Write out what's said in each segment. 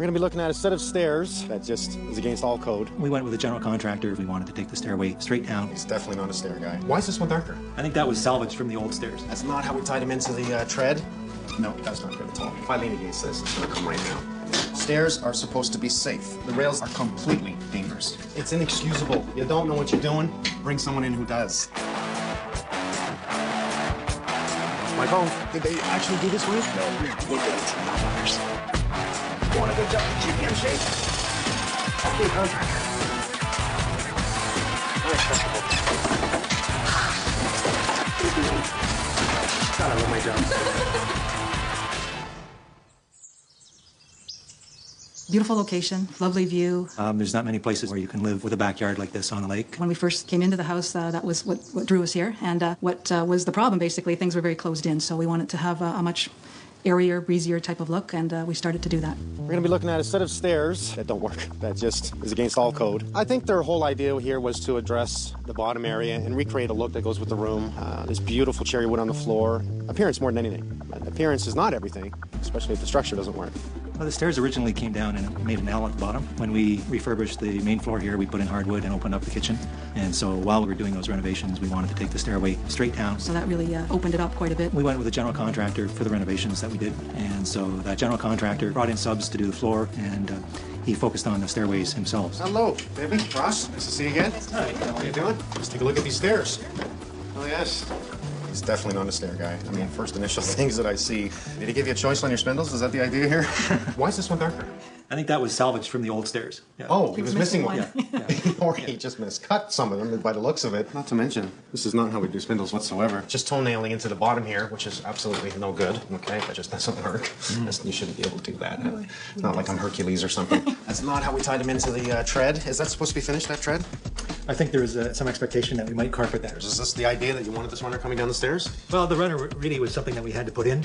We're going to be looking at a set of stairs that just is against all code. We went with a general contractor. We wanted to take the stairway straight down. He's definitely not a stair guy. Why is this one darker? I think that was salvaged from the old stairs. That's not how we tied him into the tread. No, that's not good at all. If I lean against this, it's going to come right now. Stairs are supposed to be safe. The rails are completely dangerous. It's inexcusable. You don't know what you're doing, bring someone in who does. My phone. Did they actually do this right? No, we didn't. Not others. You want a good job to keep you in shape? Okay, contractor. Unacceptable. God, I love my job. Beautiful location, lovely view. There's not many places where you can live with a backyard like this on a lake. When we first came into the house, that was what drew us here. And what was the problem, basically, things were very closed in. So we wanted to have a much airier, breezier type of look, and we started to do that. We're going to be looking at a set of stairs that don't work. That just is against all code. I think their whole idea here was to address the bottom area and recreate a look that goes with the room. This beautiful cherry wood on the floor. Appearance more than anything. Appearance is not everything, especially if the structure doesn't work. Well, the stairs originally came down and made an L at the bottom. When we refurbished the main floor here, we put in hardwood and opened up the kitchen. And so while we were doing those renovations, we wanted to take the stairway straight down. So that really opened it up quite a bit. We went with a general contractor for the renovations that we did. And so that general contractor brought in subs to do the floor, and he focused on the stairways himself. Hello, baby. Ross, nice to see you again. Hi. How are you doing? Let's take a look at these stairs. Oh, yes. He's definitely not a stair guy. I mean, first initial things that I see. Did he give you a choice on your spindles? Is that the idea here? Why is this one darker? I think that was salvaged from the old stairs. Yeah. Oh, he was missing one. Yeah. Or he just miscut some of them by the looks of it. Not to mention, this is not how we do spindles whatsoever. Just toenailing into the bottom here, which is absolutely no good. Okay, that just doesn't work. You shouldn't be able to do that. It's not like I'm Hercules or something. That's not how we tied him into the tread. Is that supposed to be finished, that tread? I think there was some expectation that we might carpet that. Is this the idea that you wanted this runner coming down the stairs? Well, the runner really was something that we had to put in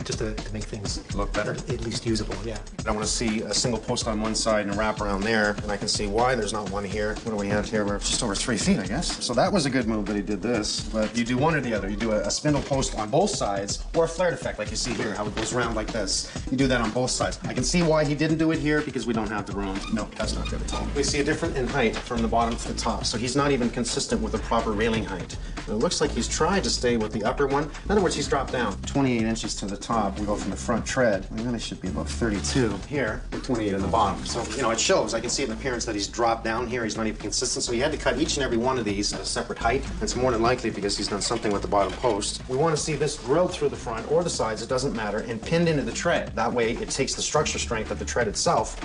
just to make things look better, at least usable. Yeah. I want to see a single post on one side and a wrap around there, and I can see why there's not one here. What do we have here? We're just over 3 feet, I guess. So that was a good move that he did this. But you do one or the other. You do a spindle post on both sides, or a flared effect, like you see here, how it goes around like this. You do that on both sides. I can see why he didn't do it here, because we don't have the room. No, that's not good at all. We see a difference in height from the bottom to the top, so he's not even consistent with the proper railing height. And it looks like he's tried to stay with the upper one. In other words, he's dropped down 28 inches to the top. We go from the front tread. We really should be about 32 here, and 28 in the bottom. So, you know, it shows. I can see in appearance that he's dropped down here. He's not even consistent. So he had to cut each and every one of these at a separate height. And it's more than likely because he's done something with the bottom post. We want to see this drilled through the front or the sides, it doesn't matter, and pinned into the tread. That way it takes the structure strength of the tread itself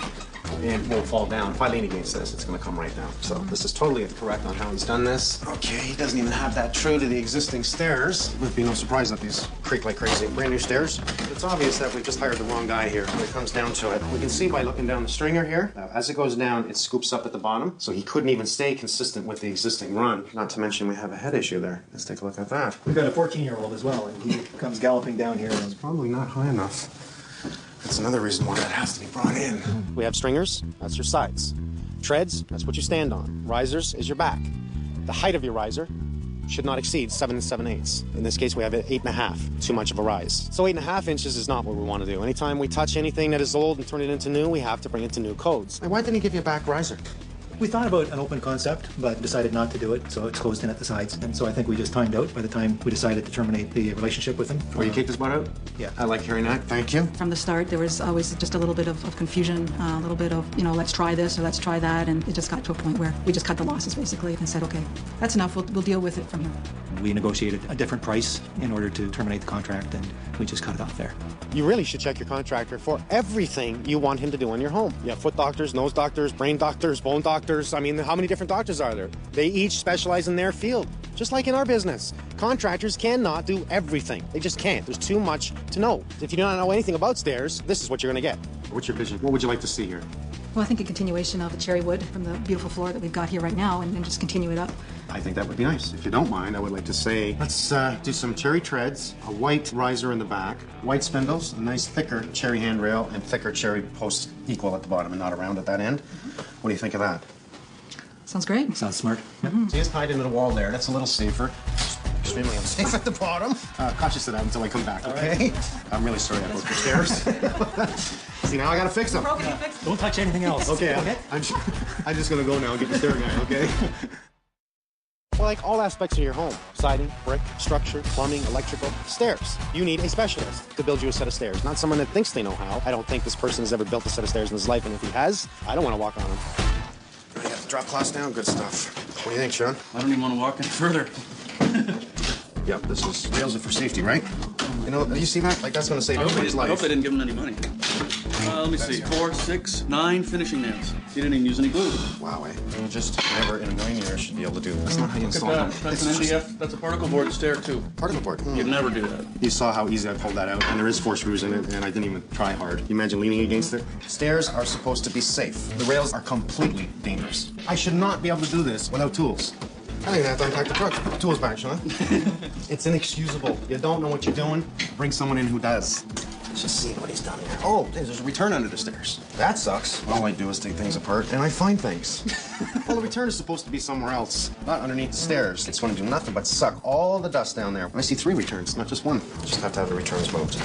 and won't fall down. If I lean against this, it's going to come right down. So this is totally incorrect on how he's done this. Okay, he doesn't even have that true to the existing stairs. Would be no surprise that these creak like crazy. Brand new stairs. It's obvious that we just hired the wrong guy here when it comes down to it. We can see by looking down the stringer here, as it goes down, it scoops up at the bottom. So he couldn't even stay consistent with the existing run. Not to mention we have a head issue there. Let's take a look at that. We've got a 14-year-old as well, and he comes galloping down here. It's probably not high enough. That's another reason why that has to be brought in. We have stringers, that's your sides. Treads, that's what you stand on. Risers is your back. The height of your riser should not exceed 7 7/8. In this case, we have 8.5, too much of a rise. So 8.5 inches is not what we want to do. Anytime we touch anything that is old and turn it into new, we have to bring it to new codes. Why didn't he give you a back riser? We thought about an open concept, but decided not to do it, so it's closed in at the sides. And so I think we just timed out by the time we decided to terminate the relationship with him. Or you kicked his butt out? Yeah. I like hearing that. Thank you. From the start, there was always just a little bit of confusion, a little bit of, you know, let's try this or let's try that, and it just got to a point where we just cut the losses, basically, and said, okay, that's enough, we'll deal with it from here. We negotiated a different price in order to terminate the contract, and we just cut it off there. You really should check your contractor for everything you want him to do on your home. You have foot doctors, nose doctors, brain doctors, bone doctors. I mean, how many different doctors are there? They each specialize in their field, just like in our business. Contractors cannot do everything. They just can't. There's too much to know. If you do not know anything about stairs, this is what you're going to get. What's your vision? What would you like to see here? Well, I think a continuation of the cherry wood from the beautiful floor that we've got here right now, and then just continue it up. I think that would be nice. If you don't mind, I would like to say, let's do some cherry treads, a white riser in the back, white spindles, a nice thicker cherry handrail, and thicker cherry posts equal at the bottom and not around at that end. What do you think of that? Sounds great. Sounds smart. See, it's tied into the wall there. That's a little safer. Extremely unsafe at the bottom. Conscious of that until I come back, okay? I'm really sorry about the stairs. See, now I gotta fix them. Don't touch anything else. Okay, I'm just gonna go now and get the stair guy, okay? Well, like all aspects of your home, siding, brick, structure, plumbing, electrical, stairs. You need a specialist to build you a set of stairs, not someone that thinks they know how. I don't think this person has ever built a set of stairs in his life, and if he has, I don't want to walk on them. I got the drop cloths down, good stuff. What do you think, Sean? I don't even want to walk any further. Yep, this is rails are for safety, right? You know, you see that? Like, that's gonna save everybody's I hope life. they didn't give him any money. Let me see. 4, 6, 9 finishing nails. He didn't even use any glue. Wow, you just never in a million years should be able to do that. That's not how you Look at install them. that. That's an MDF. That's a particle board stair, too. Particle board. You'd never do that. You saw how easy I pulled that out, and there is 4 screws in it, and I didn't even try hard. You imagine leaning against it? Stairs are supposed to be safe. The rails are completely dangerous. I should not be able to do this without tools. I think I have to unpack the truck. Put the tools back, Sean. It's inexcusable. You don't know what you're doing. Bring someone in who does. Let's just see what he's done here. Oh, there's a return under the stairs. That sucks. All I do is take things apart, and I find things. Well, the return is supposed to be somewhere else, not underneath the stairs. It's going to do nothing but suck all the dust down there. I see 3 returns, not just 1. Just have to have the returns moved.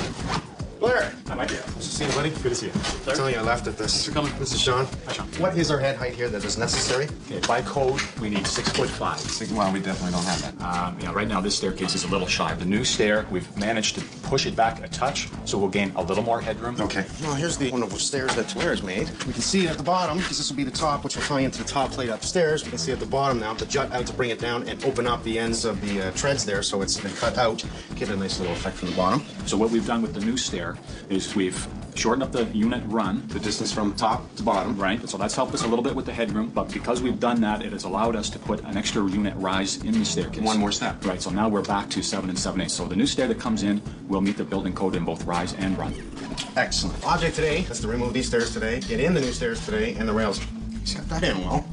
Blair! Hi, Mike. Nice to see you, buddy. Good to see you. I'm telling you, I laughed at this. You're coming. This is Sean. Hi, Sean. What is our head height here that is necessary? Okay, by code, we need 6'5". Well, we definitely don't have that. Right now, this staircase is a little shy. The new stair, we've managed to push it back a touch, so we'll gain a little more headroom. Okay. Well, here's the one of the stairs that Blair has made. We can see it at the bottom, because this will be the top, which will tie into the top plate upstairs. We can see at the bottom now the jut out to bring it down and open up the ends of the treads there, so it's been cut out. Get a nice little effect from the bottom. So what we've done with the new stair is we've shortened up the unit run. The distance from top to bottom. Right, so that's helped us a little bit with the headroom, but because we've done that, it has allowed us to put an extra unit rise in the staircase. One more step. Right, so now we're back to 7 7/8. So the new stair that comes in will meet the building code in both rise and run. Excellent. Object today is to remove these stairs today, get in the new stairs today, and the rails. He's got that in well.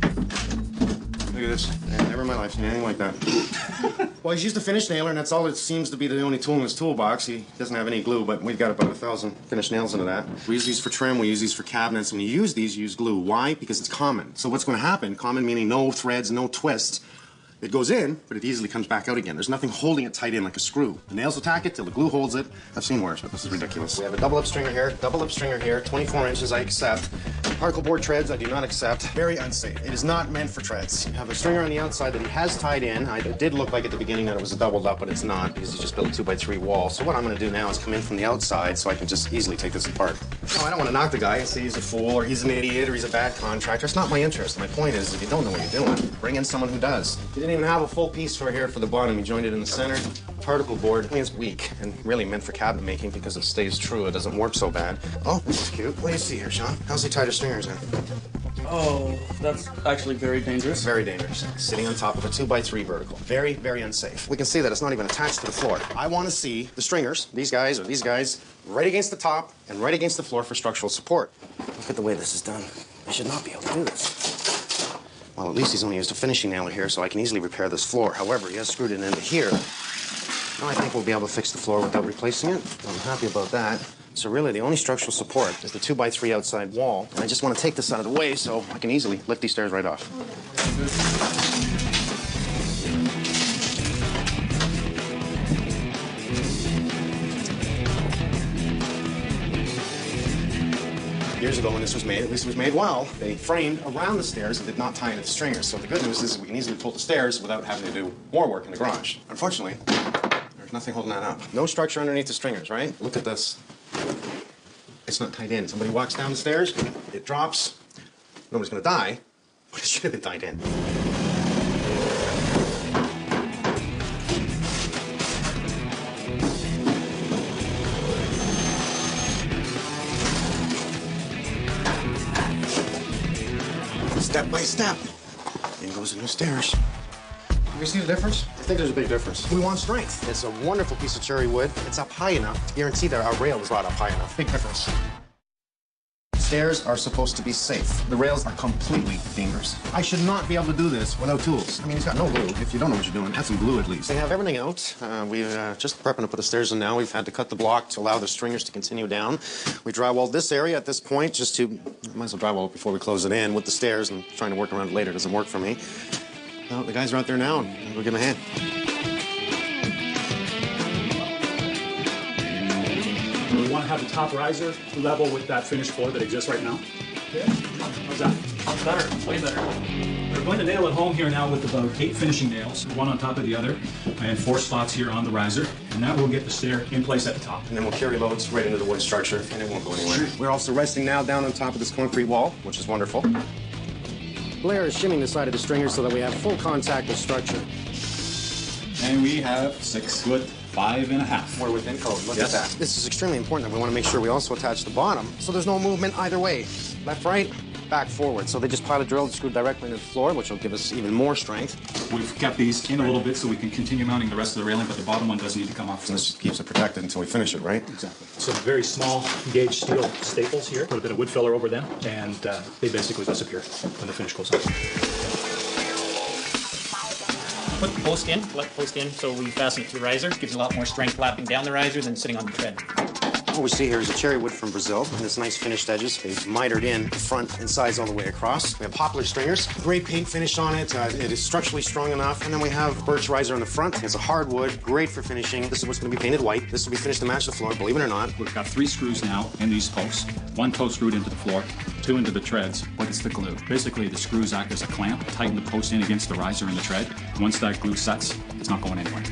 Look at this. Yeah, never in my life seen anything like that. Well, he's used a finish nailer, and that's all it seems to be the only tool in his toolbox. He doesn't have any glue, but we've got about 1,000 finished nails into that. We use these for trim, we use these for cabinets. When you use these, you use glue. Why? Because it's common. So what's going to happen, common meaning no threads, no twists, it goes in, but it easily comes back out again. There's nothing holding it tight in like a screw. The nails attack it till the glue holds it. I've seen worse, but this is ridiculous. We have a double up stringer here, 24 inches I accept. Particle board treads I do not accept. Very unsafe. It is not meant for treads. You have a stringer on the outside that he has tied in. It did look like at the beginning that it was a doubled up, but it's not because he just built a 2x3 wall. So what I'm going to do now is come in from the outside so I can just easily take this apart. No, I don't want to knock the guy and say he's a fool or he's an idiot or he's a bad contractor. It's not my interest. My point is, if you don't know what you're doing, bring in someone who does. You didn't even have a full piece for here for the bottom. You joined it in the center. Particle board is weak and really meant for cabinet making because it stays true. It doesn't work so bad. Oh, this is cute. What do you see here, Sean? How's he tied his stringers in? Oh, that's actually very dangerous. Very dangerous. Sitting on top of a 2x3 vertical. Very, very unsafe. We can see that it's not even attached to the floor. I want to see the stringers, these guys or these guys, right against the top and right against the floor for structural support. Look at the way this is done. I should not be able to do this. Well, at least he's only used a finishing nailer here, so I can easily repair this floor. However, he has screwed it into here. Now I think we'll be able to fix the floor without replacing it. I'm happy about that. So really, the only structural support is the 2x3 outside wall. And I just want to take this out of the way so I can easily lift these stairs right off. Years ago when this was made, at least it was made well, they framed around the stairs and did not tie into the stringers. So the good news is we can easily pull the stairs without having to do more work in the garage. Unfortunately, there's nothing holding that up. No structure underneath the stringers, right? Look at this. It's not tied in. Somebody walks down the stairs, it drops. Nobody's gonna die, but it should have been tied in. Step by step. In goes the new stairs. You see the difference? I think there's a big difference. We want strength. It's a wonderful piece of cherry wood. It's up high enough to guarantee that our rail is not up high enough. Big difference. Stairs are supposed to be safe. The rails are completely dangerous. I should not be able to do this without tools. I mean, he's got no glue. If you don't know what you're doing, add some glue at least. They have everything out. We're just prepping to put the stairs in now. We've had to cut the block to allow the stringers to continue down. We drywalled this area at this point just to, might as well drywall it before we close it in with the stairs and trying to work around it later doesn't work for me. Well, the guys are out there now and we're giving a hand. We want to have the top riser level with that finished floor that exists right now. Yeah. How's that? Sounds better. Way better. We're going to nail it home here now with about 8 finishing nails, one on top of the other, and 4 spots here on the riser, and that will get the stair in place at the top. And then we'll carry loads right into the wood structure, and it won't go anywhere. We're also resting now down on top of this concrete wall, which is wonderful. Blair is shimming the side of the stringer so that we have full contact with structure. And we have 6 foot 5.5. We're within code. Look Yes. at that. This is extremely important that we want to make sure we also attach the bottom so there's no movement either way. Left, right, back, forward. So they just pilot drilled and screwed directly into the floor, which will give us even more strength. We've kept these in a little bit so we can continue mounting the rest of the railing, but the bottom one does need to come off. And this keeps it protected until we finish it, right? Exactly. Some very small gauge steel staples here. Put a bit of wood filler over them, and they basically disappear when the finish goes on. Put the post in, let the post in so we fasten it to the riser. Gives a lot more strength lapping down the riser than sitting on the tread. What we see here is a cherry wood from Brazil, and this nice finished edges. They've mitered in the front and sides all the way across. We have poplar stringers, great paint finish on it. It is structurally strong enough. And then we have birch riser on the front. It's a hardwood, great for finishing. This is what's going to be painted white. This will be finished to match the floor, believe it or not. We've got 3 screws now in these posts. 1 toe screwed into the floor, 2 into the treads, but it's the glue. Basically, the screws act as a clamp, tighten the post in against the riser and the tread. Once that glue sets, it's not going anywhere.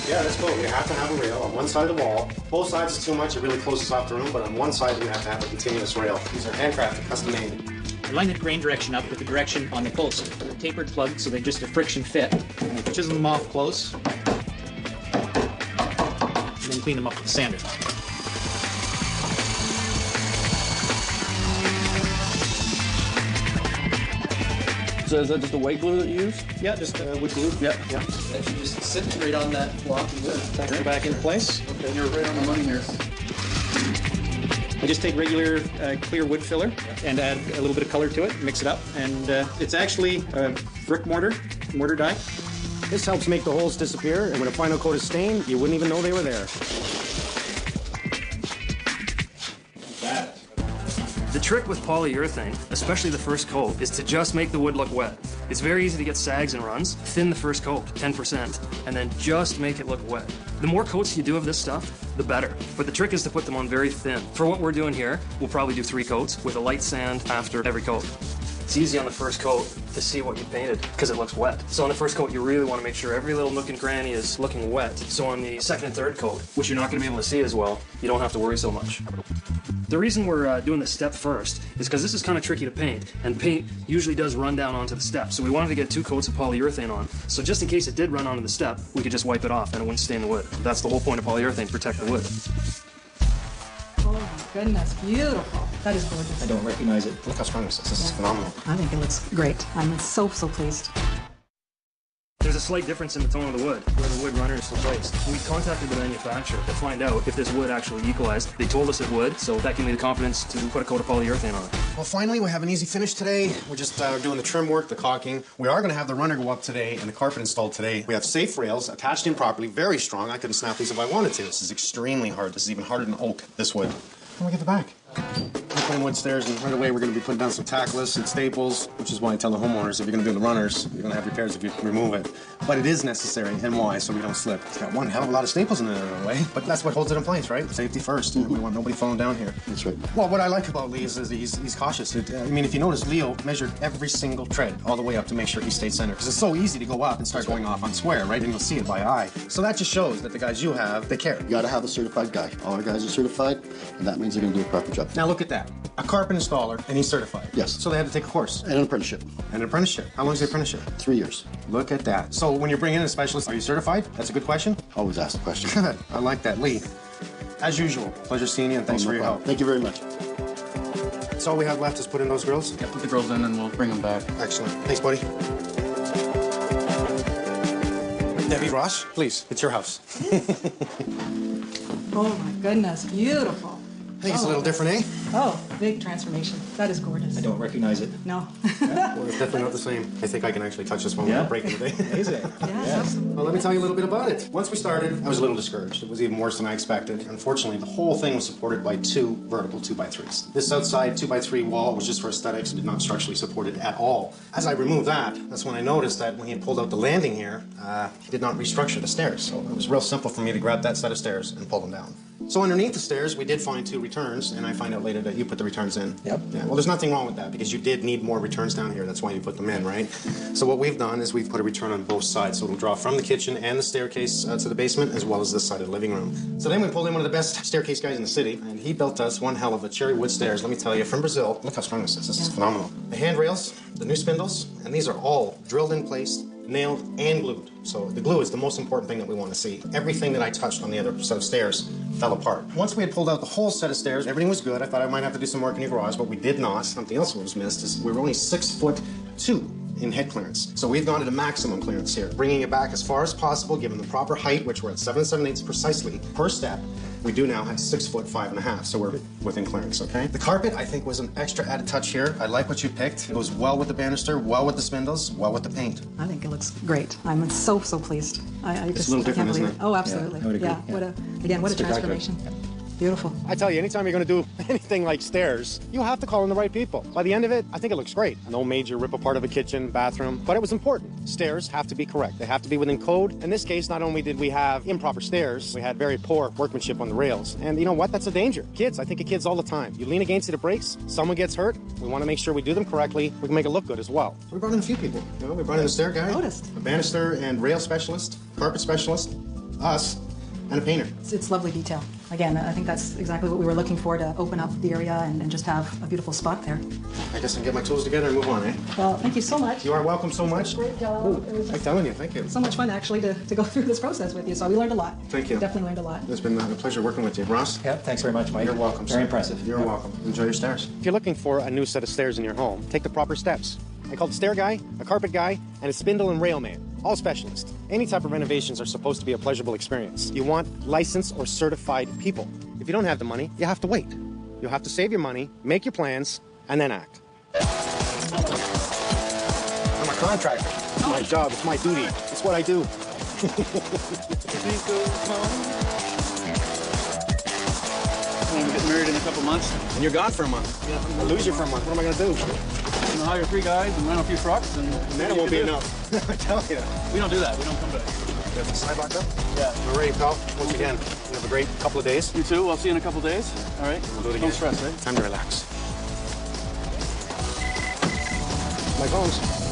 Yeah, that's cool. We have to have a rail on one side of the wall. Both sides is too much. It really closes off the room, but on one side we have to have a continuous rail. These are handcrafted, custom made. Line the grain direction up with the direction on the post. They're tapered plugged so they're just a friction fit. And we chisel them off close. And then clean them up with the sander. So is that just a white glue that you use? Yeah, just wood glue. Yeah. Yeah. That should just sit right on that block of wood. Tack it back into place. Okay, you're right on the money here. I just take regular clear wood filler and add a little bit of color to it, mix it up, and it's actually brick mortar dye. This helps make the holes disappear, and when a final coat is stained, you wouldn't even know they were there. The trick with polyurethane, especially the first coat, is to just make the wood look wet. It's very easy to get sags and runs. Thin the first coat, 10%, and then just make it look wet. The more coats you do of this stuff, the better. But the trick is to put them on very thin. For what we're doing here, we'll probably do 3 coats with a light sand after every coat. It's easy on the first coat to see what you painted because it looks wet. So on the first coat, you really want to make sure every little nook and cranny is looking wet. So on the second and third coat, which you're not going to be able to see as well, you don't have to worry so much. The reason we're doing this step first is because this is kind of tricky to paint, and paint usually does run down onto the step. So we wanted to get 2 coats of polyurethane on. So just in case it did run onto the step, we could just wipe it off and it wouldn't stain the wood. That's the whole point of polyurethane, protect the wood. Oh my goodness, beautiful. That is gorgeous. I don't recognize it. Look how strong this is. This is phenomenal. I think it looks great. I'm so pleased. There's a slight difference in the tone of the wood, where the wood runner is placed. We contacted the manufacturer to find out if this wood actually equalized. They told us it would, so that gave me the confidence to put a coat of polyurethane on it. Well, finally, we have an easy finish today. We're just doing the trim work, the caulking. We are going to have the runner go up today and the carpet installed today. We have safe rails attached in properly, very strong. I couldn't snap these if I wanted to. This is extremely hard. This is even harder than oak, this wood. Can we get the back? We're putting wood stairs, and right away we're going to be putting down some tackless and staples, which is why I tell the homeowners if you're going to do the runners, you're going to have repairs if you remove it. But it is necessary, and why? So we don't slip. It's got one hell of a lot of staples in it in a way, but that's what holds it in place, right? Safety first. We want nobody falling down here. That's right. Well, what I like about Lee is he's cautious. I mean, if you notice, Leo measured every single tread all the way up to make sure he stayed centered, because it's so easy to go up and start going off on square, right? And you'll see it by eye. So that just shows that the guys you have, they care. You gotta have a certified guy. All our guys are certified, and that means they're gonna do a proper job. Now look at that. A carpet installer, and he's certified. Yes. So they had to take a course. And an apprenticeship. And an apprenticeship. How long is the apprenticeship? 3 years. Look at that. So when you're bringing in a specialist, are you certified? That's a good question. Always ask the question. Good. I like that. Lee, as usual, pleasure seeing you, and thanks No for your problem. help. Thank you very much. That's all we have left is put in those grills. Yeah, put the grills in and we'll bring them back. Excellent. Thanks, buddy. Debbie Ross, please, it's your house. Oh my goodness, beautiful. I think it's a little different, eh? Oh, big transformation. That is gorgeous. I don't recognize it. No. Well, it's definitely not the same. I think I can actually touch this one without breaking it. Is it? Yes, absolutely. Well, let me tell you a little bit about it. Once we started, I was a little discouraged. It was even worse than I expected. Unfortunately, the whole thing was supported by 2 vertical 2x3s. This outside 2x3 wall was just for aesthetics and did not structurally support it at all. As I removed that, that's when I noticed that when he had pulled out the landing here, he did not restructure the stairs. So it was real simple for me to grab that set of stairs and pull them down. So underneath the stairs, we did find 2 returns, and I find out later that you put the returns in. Yep. Yeah, well, there's nothing wrong with that because you did need more returns down here. That's why you put them in, right? So what we've done is we've put a return on both sides, so it'll draw from the kitchen and the staircase to the basement, as well as this side of the living room. So then we pulled in one of the best staircase guys in the city, and he built us one hell of a cherry wood stairs. Let me tell you, from Brazil. Look how strong this is. This is phenomenal. The handrails, the new spindles, and these are all drilled in place, nailed and glued. So the glue is the most important thing that we want to see. Everything that I touched on the other set of stairs fell apart. Once we had pulled out the whole set of stairs, everything was good. I thought I might have to do some work in your garage, but we did not. Something else was missed is we were only 6'2" in head clearance. So we've gone to the maximum clearance here, bringing it back as far as possible, given the proper height, which we're at 7 7/8 precisely per step. We do now have 6'5.5", so we're within clearance, okay? The carpet, I think, was an extra added touch here. I like what you picked. It goes well with the banister, well with the spindles, well with the paint. I think it looks great. I'm so pleased. It's a little different, isn't it? Oh, absolutely. I would agree. Yeah. What a transformation. Beautiful. I tell you, anytime you're going to do anything like stairs, you have to call in the right people. By the end of it, I think it looks great. No major rip apart of a kitchen, bathroom, but it was important. Stairs have to be correct. They have to be within code. In this case, not only did we have improper stairs, we had very poor workmanship on the rails. And you know what? That's a danger. Kids, I think of kids all the time. You lean against it, it breaks, someone gets hurt. We want to make sure we do them correctly. We can make it look good as well. We brought in a few people. You know, we brought in a stair guy, a banister and rail specialist, carpet specialist, us, and a painter. It's lovely detail. Again, I think that's exactly what we were looking for, to open up the area and just have a beautiful spot there. I guess I can get my tools together and move on, eh? Well, thank you so much. You are welcome so much. Great job. Ooh, I'm telling you, thank you. So much fun, actually, to go through this process with you. So we learned a lot. Thank you. Definitely learned a lot. It's been a pleasure working with you. Ross? Yeah, thanks very much, Mike. You're welcome, sir. Very impressive. You're welcome. Enjoy your stairs. If you're looking for a new set of stairs in your home, take the proper steps. I called a stair guy, a carpet guy, and a spindle and rail man. All specialists. Any type of renovations are supposed to be a pleasurable experience. You want licensed or certified people. If you don't have the money, you have to wait. You'll have to save your money, make your plans, and then act. I'm a contractor. It's my job. It's my duty. It's what I do. When we get married in a couple months. And you're gone for a month. Yeah. I'll lose you for a month. What am I going to do? I'm gonna hire 3 guys and rent a few trucks, and then it won't be enough. I tell you. We don't do that. We don't come back. You have the sidewalk up? Yeah. We're ready, pal. Once again, you have a great couple of days. You too. I'll see you in a couple of days. All right. We'll do it again. Don't stress, eh? Time to relax. Mike Holmes.